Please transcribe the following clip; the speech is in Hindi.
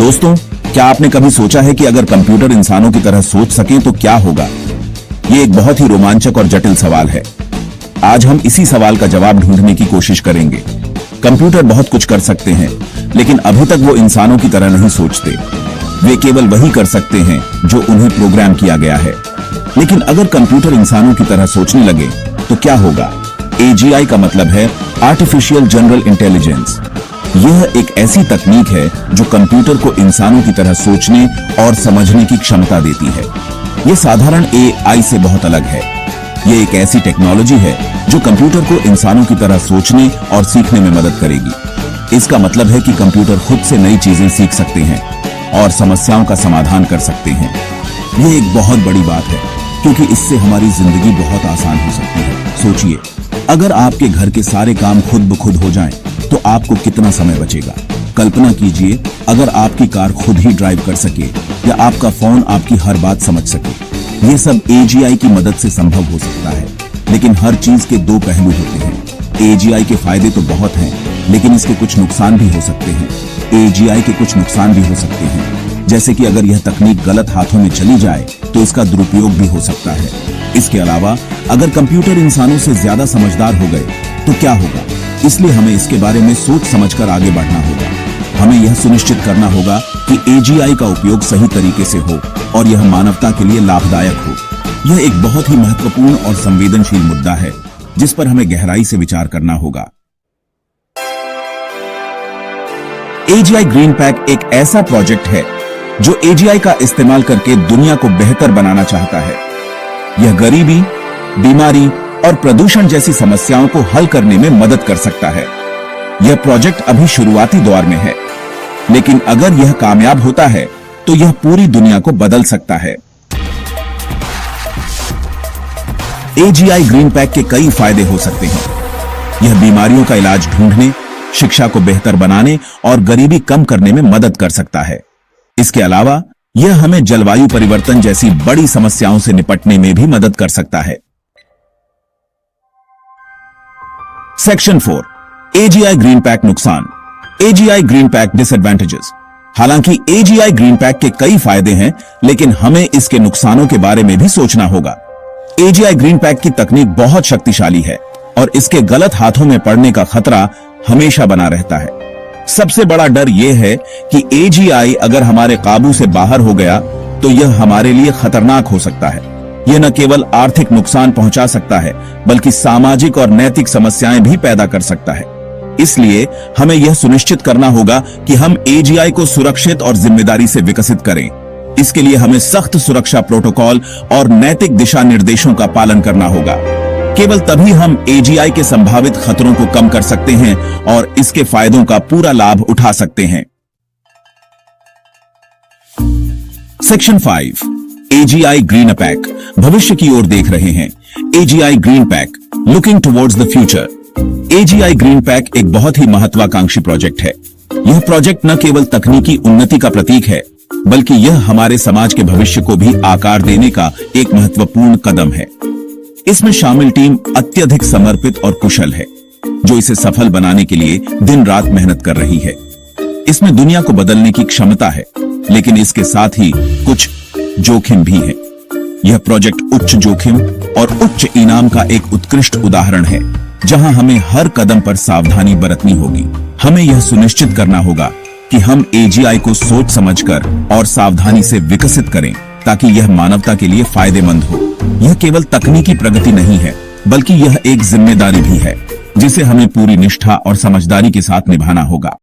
दोस्तों, क्या आपने कभी सोचा है कि अगर कंप्यूटर इंसानों की तरह सोच सके तो क्या होगा? ये एक बहुत ही रोमांचक और जटिल सवाल है। आज हम इसी सवाल का जवाब ढूंढने की कोशिश करेंगे। कंप्यूटर बहुत कुछ कर सकते हैं, लेकिन अभी तक वो इंसानों की तरह नहीं सोचते। वे केवल वही कर सकते हैं जो उन्हें प्रोग्राम किया गया है। लेकिन अगर कंप्यूटर इंसानों की तरह सोचने लगे तो क्या होगा? AGI का मतलब है आर्टिफिशियल जनरल इंटेलिजेंस। यह एक ऐसी तकनीक है जो कंप्यूटर को इंसानों की तरह सोचने और समझने की क्षमता देती है। यह साधारण AI से बहुत अलग है। यह एक ऐसी टेक्नोलॉजी है जो कंप्यूटर को इंसानों की तरह सोचने और सीखने में मदद करेगी। इसका मतलब है कि कंप्यूटर खुद से नई चीजें सीख सकते हैं और समस्याओं का समाधान कर सकते हैं। यह एक बहुत बड़ी बात है, क्योंकि इससे हमारी जिंदगी बहुत आसान हो सकती है। सोचिए, अगर आपके घर के सारे काम खुद ब खुद हो जाएं, तो आपको कितना समय बचेगा? कल्पना कीजिए, अगर आपकी कार खुद ही ड्राइव कर सके या आपका फोन आपकी हर बात समझ सके। ये सब AGI की मदद से संभव हो सकता है। लेकिन हर चीज के दो पहलू होते हैं। AGI के फायदे तो बहुत हैं, लेकिन इसके कुछ नुकसान भी हो सकते हैं। AGI के कुछ नुकसान भी हो सकते हैं, जैसे कि अगर यह तकनीक गलत हाथों में चली जाए तो इसका दुरुपयोग भी हो सकता है। इसके अलावा अगर कंप्यूटर इंसानों से ज्यादा समझदार हो गए तो क्या होगा? इसलिए हमें इसके बारे में सोच समझकर आगे बढ़ना होगा। हमें यह सुनिश्चित करना होगा कि AGI का उपयोग सही तरीके से हो और यह मानवता के लिए लाभदायक हो। यह एक बहुत ही महत्वपूर्ण और संवेदनशील मुद्दा है, जिस पर हमें गहराई से विचार करना होगा। AGI ग्रीन पैक एक ऐसा प्रोजेक्ट है जो AGI का इस्तेमाल करके दुनिया को बेहतर बनाना चाहता है। यह गरीबी, बीमारी और प्रदूषण जैसी समस्याओं को हल करने में मदद कर सकता है। यह प्रोजेक्ट अभी शुरुआती दौर में है, लेकिन अगर यह कामयाब होता है तो यह पूरी दुनिया को बदल सकता है। AGI ग्रीन पैक के कई फायदे हो सकते हैं। यह बीमारियों का इलाज ढूंढने, शिक्षा को बेहतर बनाने और गरीबी कम करने में मदद कर सकता है। इसके अलावा यह हमें जलवायु परिवर्तन जैसी बड़ी समस्याओं से निपटने में भी मदद कर सकता है। सेक्शन 4, AGI ग्रीन पैक नुकसान। AGI green pack disadvantages. हालांकि AGI ग्रीन पैक के कई फायदे हैं, लेकिन हमें इसके नुकसानों के बारे में भी सोचना होगा। AGI ग्रीन पैक की तकनीक बहुत शक्तिशाली है और इसके गलत हाथों में पड़ने का खतरा हमेशा बना रहता है। सबसे बड़ा डर यह है कि AGI अगर हमारे काबू से बाहर हो गया तो यह हमारे लिए खतरनाक हो सकता है। यह न केवल आर्थिक नुकसान पहुंचा सकता है, बल्कि सामाजिक और नैतिक समस्याएं भी पैदा कर सकता है। इसलिए हमें यह सुनिश्चित करना होगा कि हम AGI को सुरक्षित और जिम्मेदारी से विकसित करें। इसके लिए हमें सख्त सुरक्षा प्रोटोकॉल और नैतिक दिशा निर्देशों का पालन करना होगा। केवल तभी हम AGI के संभावित खतरों को कम कर सकते हैं और इसके फायदों का पूरा लाभ उठा सकते हैं। Section 5, AGI green pack. भविष्य की ओर देख रहे हैं। AGI green pack, looking towards the future. AGI green pack एक बहुत ही महत्वाकांक्षी प्रोजेक्ट है। यह प्रोजेक्ट न केवल तकनीकी उन्नति का प्रतीक है, बल्कि यह हमारे समाज के भविष्य को भी आकार देने का एक महत्वपूर्ण कदम है। इसमें शामिल टीम अत्यधिक समर्पित और कुशल है, जो इसे सफल बनाने के लिए दिन रात मेहनत कर रही है। इसमें दुनिया को बदलने की क्षमता है, लेकिन इसके साथ ही कुछ जोखिम भी है। यह प्रोजेक्ट उच्च जोखिम और उच्च इनाम का एक उत्कृष्ट उदाहरण है, जहां हमें हर कदम पर सावधानी बरतनी होगी। हमें यह सुनिश्चित करना होगा कि हम AGI को सोच समझकर और सावधानी से विकसित करें, ताकि यह मानवता के लिए फायदेमंद हो। यह केवल तकनीकी प्रगति नहीं है, बल्कि यह एक जिम्मेदारी भी है, जिसे हमें पूरी निष्ठा और समझदारी के साथ निभाना होगा।